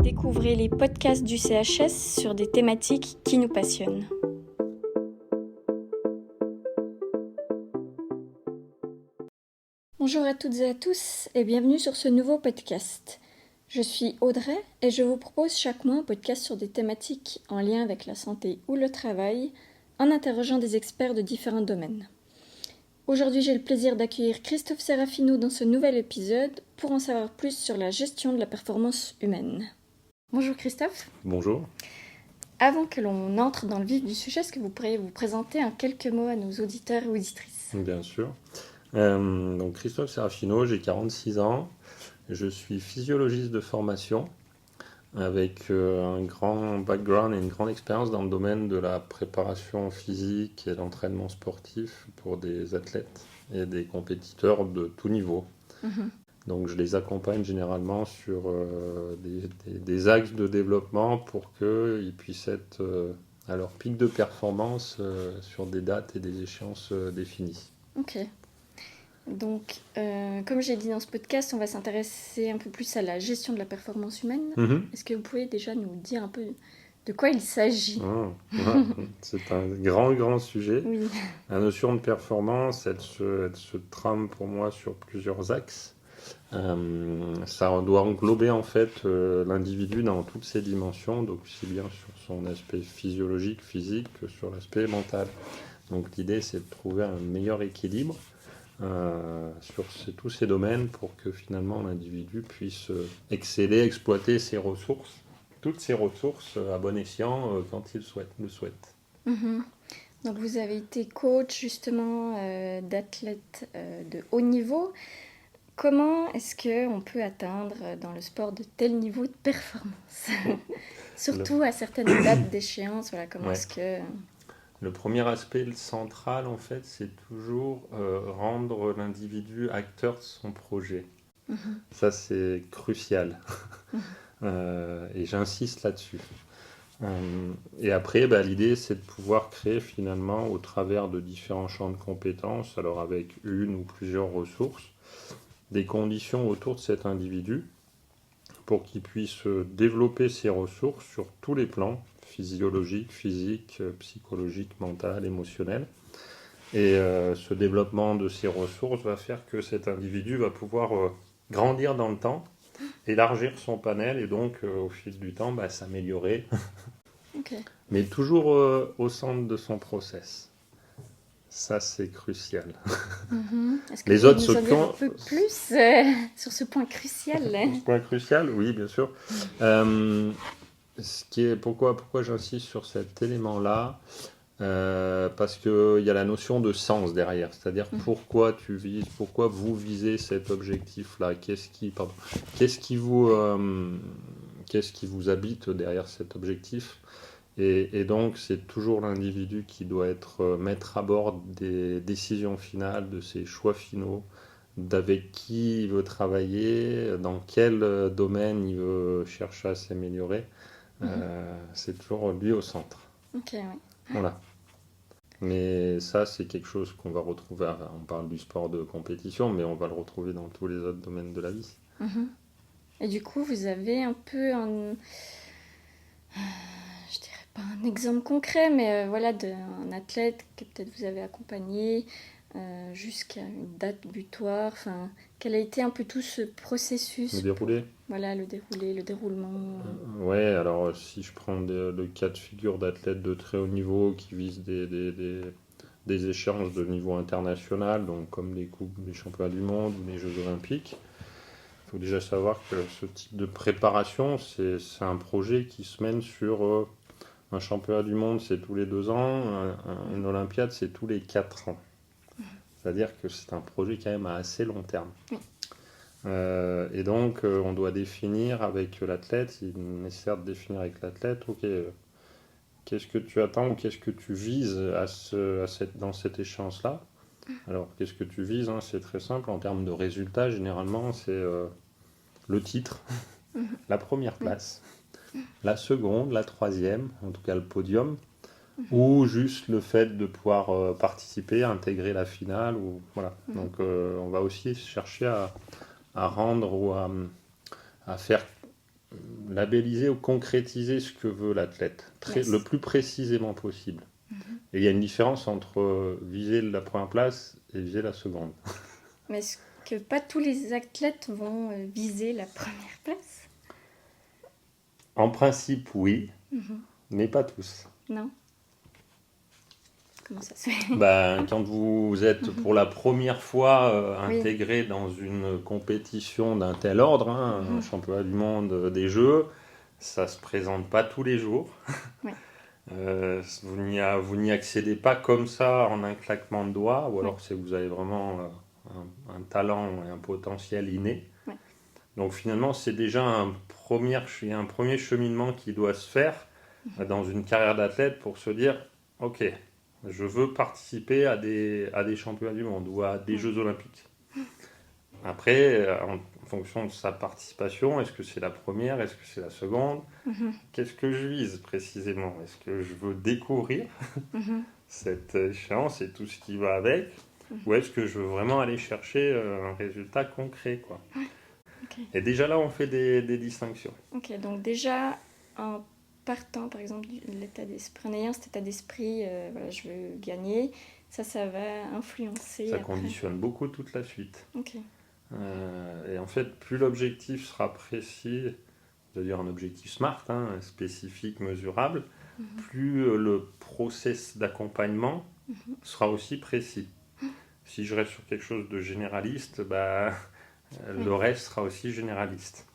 Découvrez les podcasts du CHS sur des thématiques qui nous passionnent. Bonjour à toutes et à tous et bienvenue sur ce nouveau podcast. Je suis Audrey et je vous propose chaque mois un podcast sur des thématiques en lien avec la santé ou le travail en interrogeant des experts de différents domaines. Aujourd'hui, j'ai le plaisir d'accueillir Christophe Serafino dans ce nouvel épisode pour en savoir plus sur la gestion de la performance humaine. Bonjour Christophe. Bonjour. Avant que l'on entre dans le vif du sujet, est-ce que vous pourriez vous présenter en quelques mots à nos auditeurs et auditrices ? Bien sûr. Donc Christophe Serafino, j'ai 46 ans. Je suis physiologiste de formation avec un grand background et une grande expérience dans le domaine de la préparation physique et l'entraînement sportif pour des athlètes et des compétiteurs de tout niveau. Donc je les accompagne généralement sur des axes de développement pour qu'ils puissent être à leur pic de performance sur des dates et des échéances définies. Ok. Donc, comme j'ai dit dans ce podcast, on va s'intéresser un peu plus à la gestion de la performance humaine. Est-ce que vous pouvez déjà nous dire un peu de quoi il s'agit ? C'est un grand sujet. Oui. La notion de performance, elle se trame pour moi sur plusieurs axes. Ça doit englober en fait l'individu dans toutes ses dimensions, donc aussi bien sur son aspect physiologique, physique, que sur l'aspect mental. Donc l'idée, c'est de trouver un meilleur équilibre sur tous ces domaines pour que finalement l'individu puisse exceller, exploiter ses ressources, toutes ses ressources à bon escient quand il le souhaite. Donc vous avez été coach justement d'athlètes de haut niveau. Comment est-ce qu'on peut atteindre dans le sport de tels niveaux de performance ? Surtout à certaines dates d'échéance, voilà, comment est-ce que... Le premier aspect central, en fait, c'est toujours rendre l'individu acteur de son projet. Ça, c'est crucial. Et j'insiste là-dessus. Et après, l'idée, c'est de pouvoir créer finalement, au travers de différents champs de compétences, alors avec une ou plusieurs ressources, des conditions autour de cet individu pour qu'il puisse développer ses ressources sur tous les plans, physiologique, physique, psychologique, mental, émotionnel. Et ce développement de ces ressources va faire que cet individu va pouvoir grandir dans le temps, élargir son panel et donc au fil du temps s'améliorer. Okay. Mais toujours au centre de son process. Ça, c'est crucial. Est-ce que vous pouvez nous en dire un peu plus sur ce point crucial ? Ce point crucial, oui, bien sûr. Pourquoi j'insiste sur cet élément-là ? Parce qu'il y a la notion de sens derrière, c'est-à-dire pourquoi tu vises, pourquoi vous visez cet objectif-là, qu'est-ce qui vous habite derrière cet objectif ? Et donc c'est toujours l'individu qui doit être maître à bord des décisions finales, de ses choix finaux, d'avec qui il veut travailler, dans quel domaine il veut chercher à s'améliorer. C'est toujours lui au centre. Ok, oui. Voilà. Mais ça, c'est quelque chose qu'on va retrouver, on parle du sport de compétition, mais on va le retrouver dans tous les autres domaines de la vie. Et du coup, vous avez un peu je dirais pas un exemple concret, mais d'un athlète que peut-être vous avez accompagné jusqu'à une date butoir. Enfin, quel a été un peu tout ce processus ? Le déroulé ? Voilà, le déroulement. Ouais, alors si je prends le cas de figure d'athlètes de très haut niveau qui visent des échéances de niveau international, donc comme les championnats du monde ou les Jeux Olympiques, il faut déjà savoir que ce type de préparation, c'est un projet qui se mène sur un championnat du monde, c'est tous les 2 ans, une Olympiade, c'est tous les 4 ans. C'est-à-dire que c'est un projet quand même à assez long terme. Et donc, on doit définir avec l'athlète, il est nécessaire de définir avec l'athlète, qu'est-ce que tu attends ou qu'est-ce que tu vises dans cette échéance-là ? Alors, qu'est-ce que tu vises ? C'est très simple, en termes de résultats, généralement, c'est le titre, la première place, la seconde, la troisième, en tout cas le podium, ou juste le fait de pouvoir participer, intégrer la finale. Voilà. Donc, on va aussi chercher à rendre ou à faire labelliser ou concrétiser ce que veut l'athlète, le plus précisément possible. Et il y a une différence entre viser la première place et viser la seconde. Mais est-ce que pas tous les athlètes vont viser la première place? En principe, oui, mais pas tous. Non. Comment ça se fait? Quand vous êtes pour la première fois intégré dans une compétition d'un tel ordre, un championnat du monde des Jeux, ça ne se présente pas tous les jours. Ouais. Vous n'y accédez pas comme ça en un claquement de doigts, ou alors c'est que vous avez vraiment un talent et un potentiel inné. Ouais. Donc finalement, c'est déjà un premier cheminement qui doit se faire dans une carrière d'athlète pour se dire, ok, je veux participer à des championnats du monde ou à des Jeux olympiques. Après, en fonction de sa participation, est-ce que c'est la première, est-ce que c'est la seconde? Qu'est-ce que je vise précisément? Est-ce que je veux découvrir cette échéance et tout ce qui va avec? Ou est-ce que je veux vraiment aller chercher un résultat concret, quoi? Okay. Et déjà là, on fait des distinctions. Ok, donc déjà, en partant par exemple de l'état d'esprit, en ayant cet état d'esprit, voilà, je veux gagner, ça va influencer. Ça conditionne beaucoup toute la suite. Ok. Et en fait, plus l'objectif sera précis, c'est-à-dire un objectif SMART, spécifique, mesurable, plus le process d'accompagnement sera aussi précis. Si je reste sur quelque chose de généraliste, le reste sera aussi généraliste.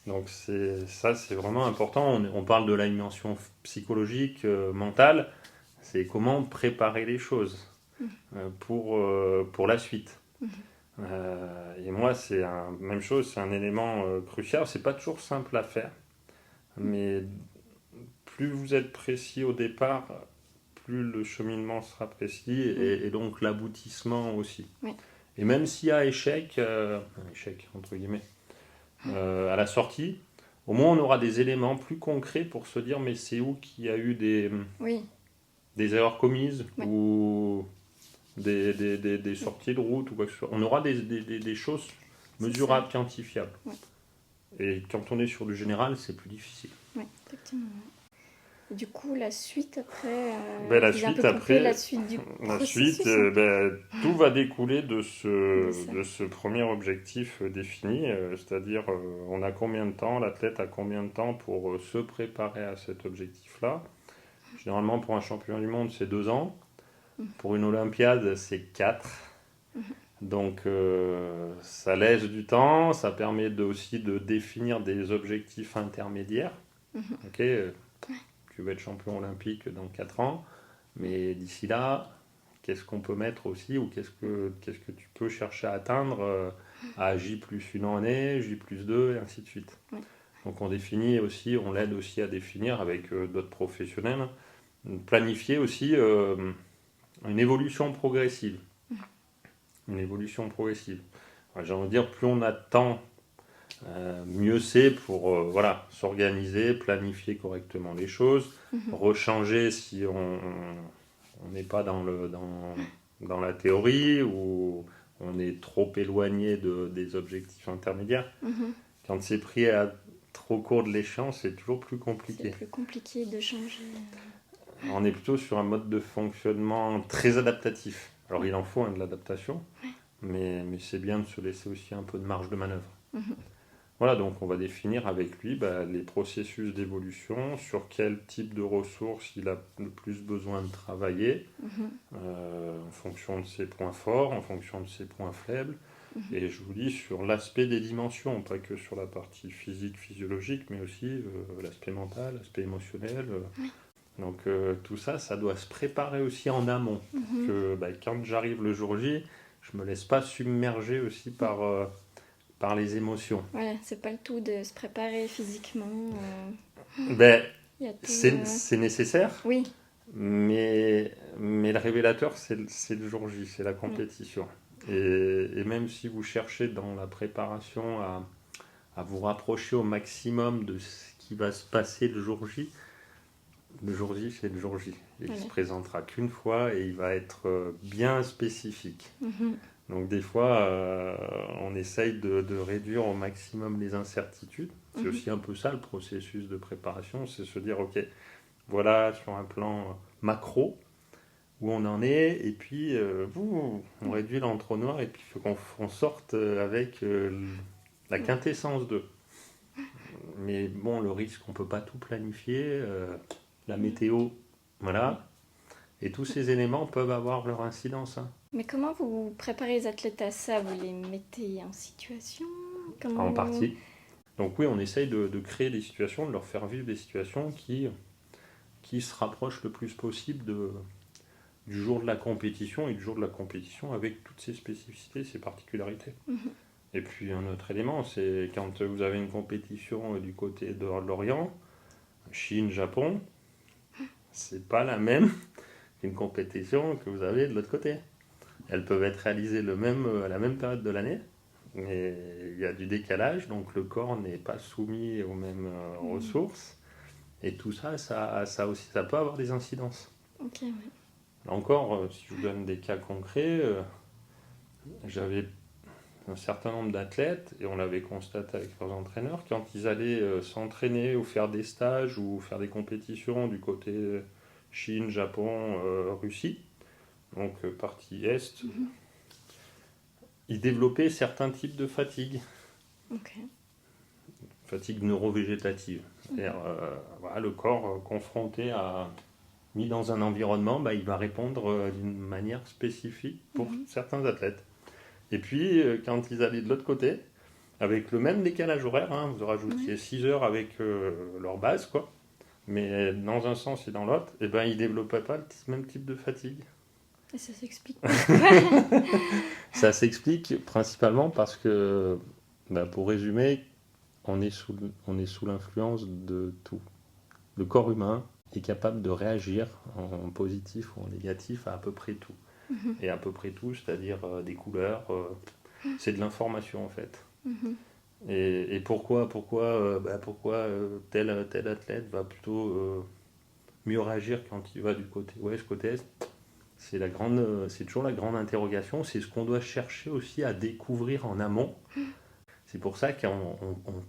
Donc c'est vraiment important. On parle de la dimension psychologique, mentale, c'est comment préparer les choses pour la suite. Et moi, c'est même chose, c'est un élément crucial. C'est pas toujours simple à faire, mais plus vous êtes précis au départ, plus le cheminement sera précis et donc l'aboutissement aussi. Et même s'il y a échec entre guillemets, à la sortie, au moins on aura des éléments plus concrets pour se dire mais c'est où qu'il y a eu des erreurs commises ou des sorties de route ou quoi que ce soit. On aura des choses mesurables, quantifiables. Et quand on est sur du général, c'est plus difficile. Oui, effectivement. Et du coup, la suite après, la suite du processus. Tout va découler de ce premier objectif défini, c'est-à-dire l'athlète a combien de temps pour se préparer à cet objectif-là. Généralement, pour un champion du monde, c'est 2 ans. Pour une Olympiade, c'est 4. Donc, ça laisse du temps, ça permet aussi de définir des objectifs intermédiaires. Ok, tu veux être champion olympique dans 4 ans, mais d'ici là, qu'est-ce qu'on peut mettre aussi, ou qu'est-ce que tu peux chercher à atteindre à J+1 année, J+2, et ainsi de suite. Donc on l'aide aussi à définir avec d'autres professionnels, planifier aussi une évolution progressive. J'ai envie de dire, plus on a de temps, mieux c'est pour s'organiser, planifier correctement les choses, rechanger si on n'est pas dans la théorie ou on est trop éloigné des objectifs intermédiaires. Quand c'est pris à trop court de l'échéance, c'est toujours plus compliqué. C'est plus compliqué de changer. On est plutôt sur un mode de fonctionnement très adaptatif. Alors il en faut de l'adaptation, mais c'est bien de se laisser aussi un peu de marge de manœuvre. Voilà, donc on va définir avec lui les processus d'évolution, sur quel type de ressources il a le plus besoin de travailler, en fonction de ses points forts, en fonction de ses points faibles, et je vous dis sur l'aspect des dimensions, pas que sur la partie physique, physiologique, mais aussi l'aspect mental, l'aspect émotionnel. Donc tout ça, ça doit se préparer aussi en amont, que quand j'arrive le jour J, je me laisse pas submerger aussi par les émotions. Voilà, c'est pas le tout de se préparer physiquement. C'est nécessaire. Oui. Mais le révélateur, c'est le jour J, c'est la compétition. Et même si vous cherchez dans la préparation à vous rapprocher au maximum de ce qui va se passer le jour J, c'est le jour J. Il ne se présentera qu'une fois et il va être bien spécifique. Donc des fois, on essaye de réduire au maximum les incertitudes. C'est aussi un peu ça le processus de préparation, c'est se dire, ok, voilà sur un plan macro où on en est, et puis on réduit l'entonnoir, et puis il faut qu'on sorte avec la quintessence de. Mais bon, le risque, on ne peut pas tout planifier, la météo, voilà. Et tous ces éléments peuvent avoir leur incidence. Hein. Mais comment vous préparez les athlètes à ça? Vous les mettez en situation? En partie. Donc oui, on essaye de créer des situations, de leur faire vivre des situations qui se rapprochent le plus possible du jour de la compétition, et du jour de la compétition avec toutes ses spécificités, ses particularités. Et puis un autre élément, c'est quand vous avez une compétition du côté de l'Orient, Chine, Japon, c'est pas la même qu'une compétition que vous avez de l'autre côté. Elles peuvent être réalisées à la même période de l'année, mais il y a du décalage, donc le corps n'est pas soumis aux mêmes ressources. Et tout ça, ça aussi, ça peut avoir des incidences. Ok, ouais. Là encore, si je vous donne des cas concrets, j'avais un certain nombre d'athlètes, et on l'avait constaté avec leurs entraîneurs, quand ils allaient s'entraîner ou faire des stages ou faire des compétitions du côté Chine, Japon, Russie, donc partie Est, ils développaient certains types de fatigue. Ok. Fatigue neurovégétative. C'est-à-dire, voilà, le corps confronté mis dans un environnement, il va répondre d'une manière spécifique pour certains athlètes. Et puis, quand ils allaient de l'autre côté, avec le même décalage horaire, vous rajoutiez 6 heures avec leur base, quoi, mais dans un sens et dans l'autre, ils ne développaient pas le même type de fatigue. Et ça s'explique Ça s'explique principalement parce que, pour résumer, on est sous l'influence de tout. Le corps humain est capable de réagir en positif ou en négatif à peu près tout. Et à peu près tout, c'est-à-dire des couleurs, c'est de l'information en fait. Et pourquoi tel athlète va plutôt mieux réagir quand il va du côté ouest, côté est? C'est toujours la grande interrogation, c'est ce qu'on doit chercher aussi à découvrir en amont. C'est pour ça qu'on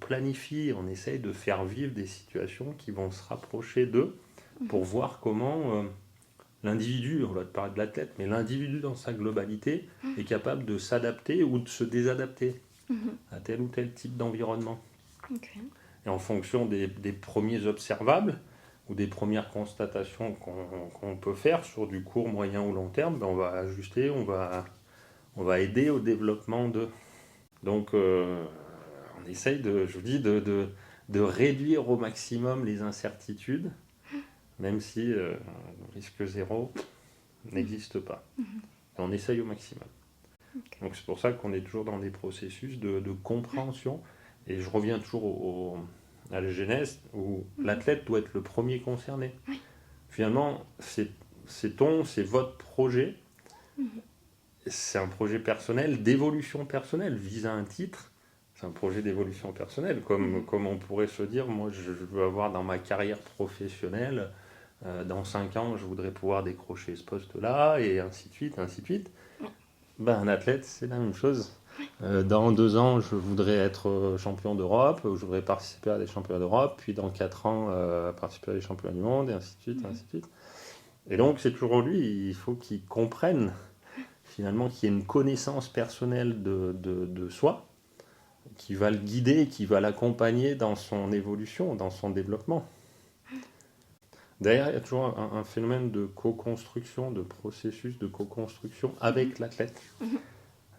planifie, on essaye de faire vivre des situations qui vont se rapprocher d'eux pour voir comment l'individu, on va te parler de l'athlète, mais l'individu dans sa globalité est capable de s'adapter ou de se désadapter à tel ou tel type d'environnement. Okay. Et en fonction des premiers observables ou des premières constatations qu'on peut faire sur du court, moyen ou long terme, on va ajuster, on va aider au développement de... Donc, on essaye, je vous dis, de réduire au maximum les incertitudes, même si le risque zéro n'existe pas. Et on essaye au maximum. Okay. Donc, c'est pour ça qu'on est toujours dans des processus de compréhension. Et je reviens toujours à la genèse, où l'athlète doit être le premier concerné. Finalement, c'est votre projet. C'est un projet personnel, d'évolution personnelle, vise à un titre. C'est un projet d'évolution personnelle, comme on pourrait se dire, moi je veux avoir dans ma carrière professionnelle, dans 5 ans je voudrais pouvoir décrocher ce poste-là, et ainsi de suite, ainsi de suite. Un athlète, c'est la même chose. Dans 2 ans, je voudrais être champion d'Europe, je voudrais participer à des championnats d'Europe, puis dans 4 ans, participer à des championnats du monde, et ainsi de suite, ainsi de suite. Et donc c'est toujours lui, il faut qu'il comprenne finalement qu'il y ait une connaissance personnelle de soi, qui va le guider, qui va l'accompagner dans son évolution, dans son développement. D'ailleurs, il y a toujours un phénomène de co-construction, de processus de co-construction avec l'athlète.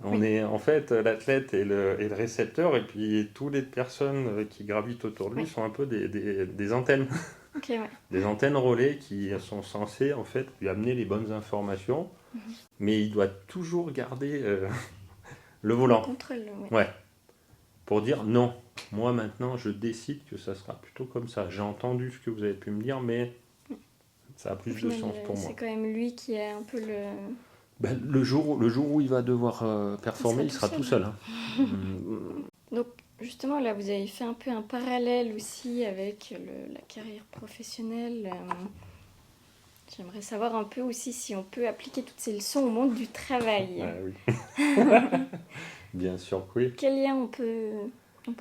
On est, en fait, l'athlète est le récepteur, et puis toutes les personnes qui gravitent autour de lui sont un peu des antennes. Okay, ouais. Des antennes relais qui sont censées en fait lui amener les bonnes informations, mais il doit toujours garder le volant. Le contrôle, ouais. Pour dire non, moi maintenant je décide que ça sera plutôt comme ça. J'ai entendu ce que vous avez pu me dire, mais ça a plus de sens pour moi. C'est quand même lui qui est un peu le... Le jour où il va devoir performer, il sera tout seul. Hein. Donc justement là, vous avez fait un peu un parallèle aussi avec la carrière professionnelle. J'aimerais savoir un peu aussi si on peut appliquer toutes ces leçons au monde du travail. Oui. Bien sûr que oui. Quel lien on peut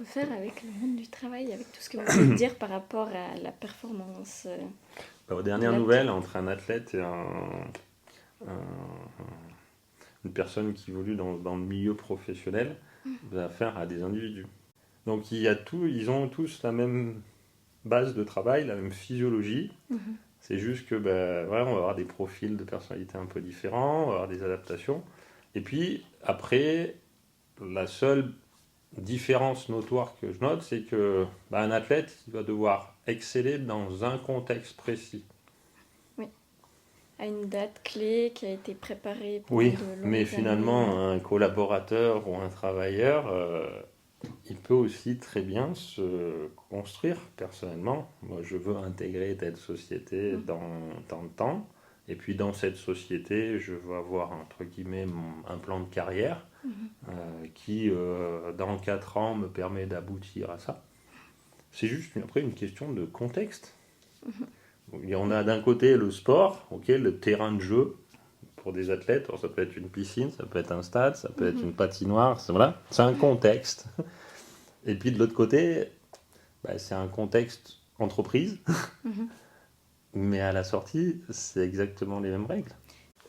faire avec le monde du travail, avec tout ce que vous pouvez dire par rapport à la performance Aux dernières nouvelles, entre un athlète et une personne qui évolue dans le milieu professionnel, vous avez affaire à des individus. Donc ils ont tous la même base de travail, la même physiologie. C'est juste que on va avoir des profils de personnalité un peu différents, on va avoir des adaptations. Et puis après, la seule différence notoire que je note, c'est que un athlète il va devoir exceller dans un contexte précis. Oui, à une date clé qui a été préparée pour Oui, de longues mais finalement, années. un collaborateur ou un travailleur, il peut aussi très bien se construire personnellement. Moi, je veux intégrer telle société dans tant de temps. Et puis dans cette société, je veux avoir, entre guillemets, un plan de carrière qui, dans 4 ans, me permet d'aboutir à ça. C'est juste après une question de contexte. On a d'un côté le sport, le terrain de jeu pour des athlètes. Alors, ça peut être une piscine, ça peut être un stade, ça peut être une patinoire. Voilà, c'est un contexte. Et puis de l'autre côté, c'est un contexte entreprise. Mais à la sortie, c'est exactement les mêmes règles.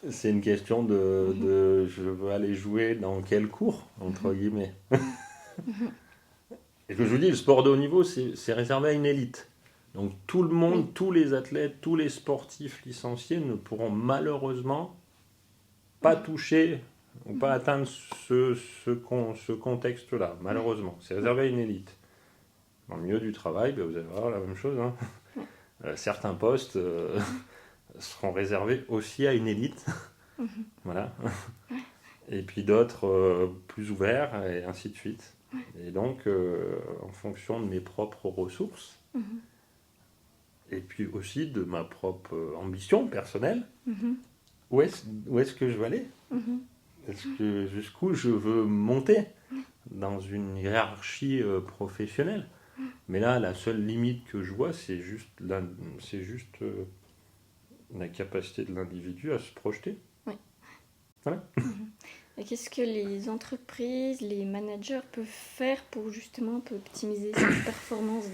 C'est une question de je veux aller jouer dans quel cours, entre guillemets. Et que je vous dis, le sport de haut niveau, c'est réservé à une élite. Donc tout le monde, tous les athlètes, tous les sportifs licenciés ne pourront malheureusement pas toucher ou pas atteindre ce contexte-là, malheureusement. C'est réservé à une élite. Dans le milieu du travail, vous allez voir la même chose. Certains postes seront réservés aussi à une élite. Voilà. Et puis d'autres plus ouverts, et ainsi de suite. Et donc, en fonction de mes propres ressources, et puis aussi de ma propre ambition personnelle, où est-ce que je veux aller? Jusqu'où je veux monter dans une hiérarchie professionnelle? Mais là, la seule limite que je vois, c'est juste la capacité de l'individu à se projeter. Oui. Voilà. Et qu'est-ce que les entreprises, les managers peuvent faire pour justement optimiser cette performance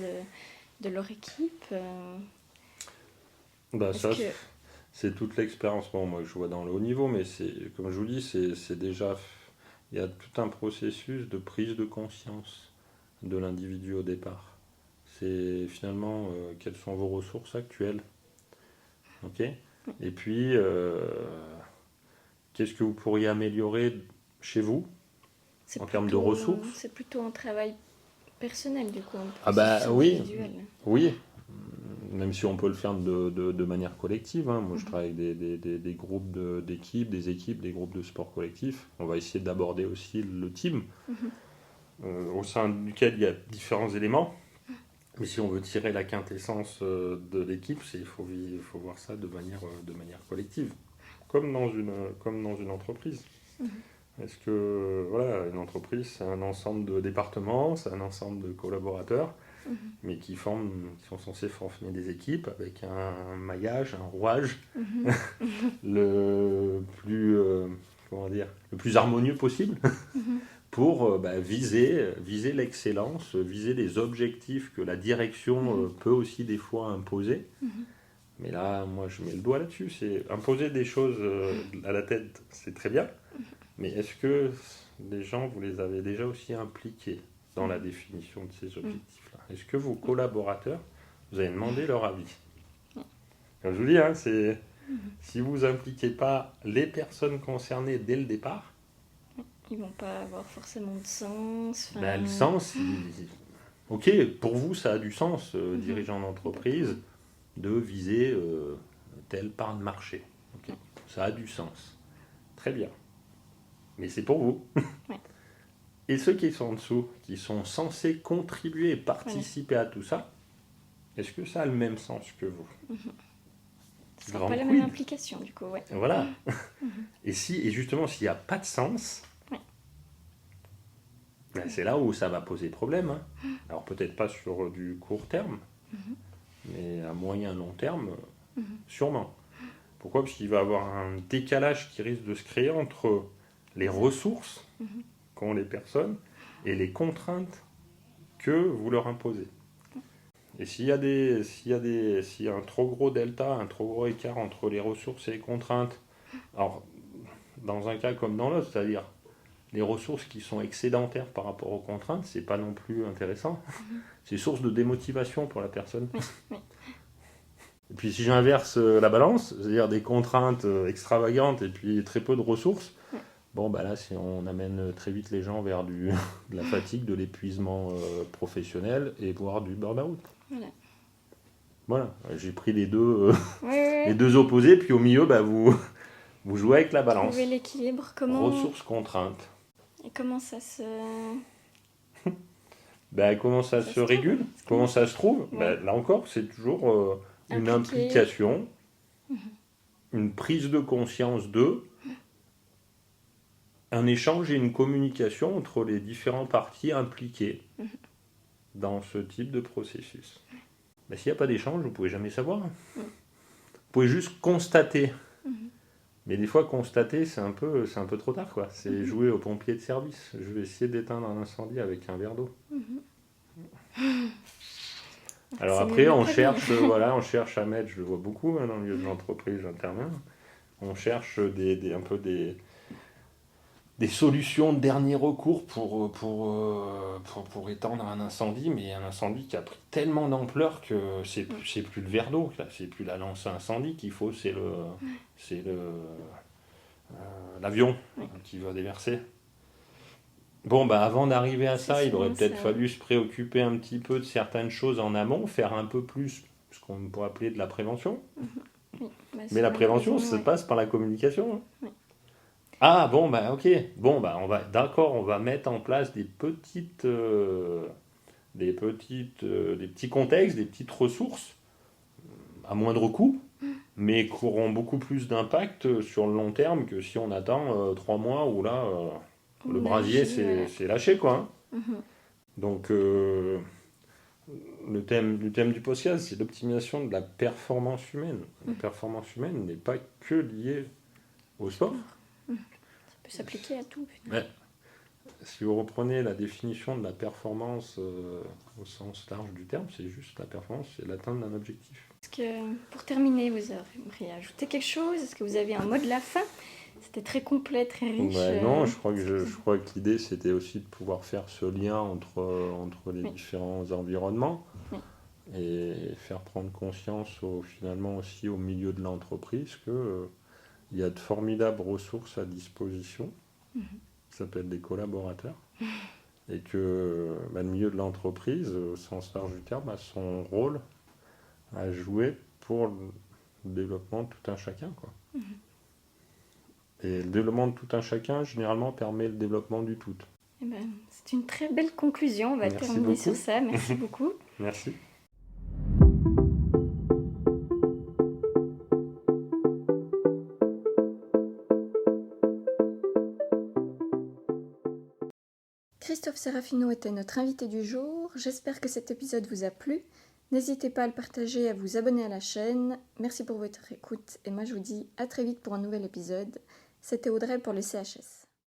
de leur équipe c'est toute l'expérience. Bon, moi, je vois dans le haut niveau, mais comme je vous dis, c'est déjà... Il y a tout un processus de prise de conscience de l'individu au départ. C'est finalement quelles sont vos ressources actuelles. Ok. Et puis, qu'est-ce que vous pourriez améliorer chez vous en termes de ressources? C'est plutôt un travail personnel, du coup. Oui, oui. Même si on peut le faire de manière collective. Moi, je travaille avec des groupes d'équipes, des groupes de sport collectif. On va essayer d'aborder aussi le team, au sein duquel il y a différents éléments. Mais si on veut tirer la quintessence de l'équipe, il faut voir ça de manière collective, comme dans une entreprise. Est-ce que une entreprise, c'est un ensemble de départements, c'est un ensemble de collaborateurs, mais qui sont censés former des équipes avec un maillage, un rouage le plus harmonieux possible pour viser l'excellence, viser des objectifs que la direction peut aussi des fois imposer. Mais là, moi, je mets le doigt là-dessus. C'est imposer des choses à la tête, c'est très bien. Mais est-ce que les gens, vous les avez déjà aussi impliqués dans la définition de ces objectifs-là? Est-ce que vos collaborateurs, vous avez demandé leur avis? Comme je vous dis, si vous n'impliquez pas les personnes concernées dès le départ, ils vont pas avoir forcément de sens. Le sens, ok, pour vous, ça a du sens, dirigeant d'entreprise, de viser telle part de marché. Okay. Ça a du sens. Très bien. Mais c'est pour vous. Et ceux qui sont en dessous, qui sont censés contribuer et participer à tout ça, est-ce que ça a le même sens que vous? Ce sera pas la même implication, du coup. Ouais. Voilà. Et justement, s'il n'y a pas de sens, c'est là où ça va poser problème. Alors peut-être pas sur du court terme, mais à moyen long terme, sûrement. Pourquoi ? Parce qu'il va y avoir un décalage qui risque de se créer entre les ressources qu'ont les personnes et les contraintes que vous leur imposez. Et s'il y a un trop gros delta, un trop gros écart entre les ressources et les contraintes, alors dans un cas comme dans l'autre, c'est-à-dire les ressources qui sont excédentaires par rapport aux contraintes, c'est pas non plus intéressant. C'est source de démotivation pour la personne. Oui. Et puis si j'inverse la balance, c'est-à-dire des contraintes extravagantes et puis très peu de ressources, bon bah là on amène très vite les gens vers de la fatigue, de l'épuisement professionnel et voire du burn-out. Voilà, j'ai pris les deux, les deux opposés, puis au milieu bah, vous jouez avec la balance. Trouver l'équilibre, Ressources, contraintes. Et comment ça se... Comment ça se régule, comment ça se trouve. Là encore, c'est toujours une implication, une prise de conscience un échange et une communication entre les différentes parties impliquées dans ce type de processus. S'il n'y a pas d'échange, vous ne pouvez jamais savoir. Vous pouvez juste constater. Mais des fois, constater, c'est un peu trop tard, quoi. C'est jouer au pompier de service. Je vais essayer d'éteindre un incendie avec un verre d'eau. Alors après, on cherche à mettre, je le vois beaucoup dans le milieu de l'entreprise, j'interviens, on cherche des solutions de dernier recours pour éteindre un incendie, mais un incendie qui a pris tellement d'ampleur que c'est plus le verre d'eau, là, c'est plus la lance à incendie qu'il faut, c'est l'avion qui va déverser. Avant d'arriver à ça, il aurait peut-être fallu se préoccuper un petit peu de certaines choses en amont, faire un peu plus ce qu'on pourrait appeler de la prévention. Mais la prévention, ça passe par la communication. Ok. On va mettre en place des petits contextes, des petites ressources à moindre coût, mais qui auront beaucoup plus d'impact sur le long terme que si on attend 3 mois où là le brasier s'est lâché, quoi. Donc le thème du podcast, c'est l'optimisation de la performance humaine. La performance humaine n'est pas que liée au sport. Ça peut s'appliquer à tout. Si vous reprenez la définition de la performance au sens large du terme, c'est juste la performance, c'est l'atteinte d'un objectif. Est-ce que, pour terminer, vous aimeriez ajouter quelque chose ? Est-ce que vous avez un mot de la fin ? C'était très complet, très riche. Non, je crois que l'idée, c'était aussi de pouvoir faire ce lien entre les différents environnements et faire prendre conscience finalement aussi au milieu de l'entreprise qu'il y a de formidables ressources à disposition, qui s'appellent des collaborateurs, et que le milieu de l'entreprise, au sens large du terme, a son rôle à jouer pour le développement de tout un chacun, quoi. Et le développement de tout un chacun, généralement, permet le développement du tout. C'est une très belle conclusion. On va terminer sur ça. Merci beaucoup. Merci. Christophe Serafino était notre invité du jour. J'espère que cet épisode vous a plu. N'hésitez pas à le partager et à vous abonner à la chaîne. Merci pour votre écoute et moi je vous dis à très vite pour un nouvel épisode. C'était Audrey pour le CHS.